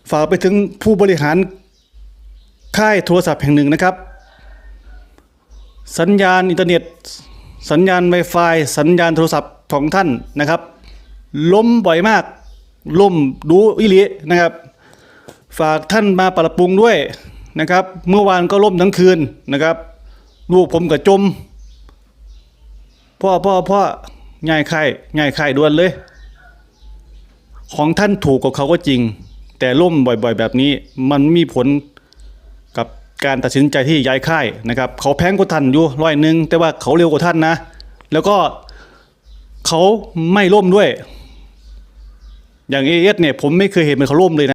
ฝากไปถึงผู้บริหารค่ายโทรศัพท์แห่งหนึ่งนะครับสัญญาณอินเทอร์เน็ตสัญญาณ Wi-Fi สัญญาณโทรศัพท์ของท่านนะครับล้มบ่อยมากล่มดูอิลินะครับฝากท่านมาปรับปรุงด้วยนะครับเมื่อวานก็ล่มทั้งคืนนะครับลูกผมกับจมพ่อง่ายไข้ด่วนเลยของท่านถูกกว่าเขาก็จริงแต่ล่มบ่อยๆแบบนี้มันมีผลกับการตัดสินใจที่ย้ายค่ายนะครับเขาแพงกว่าท่านอยู่100แต่ว่าเขาเร็วกว่าท่านนะแล้วก็เขาไม่ล่มด้วยอย่างเอเอสเนี่ยผมไม่เคยเห็นมันเขาล่มเลยนะ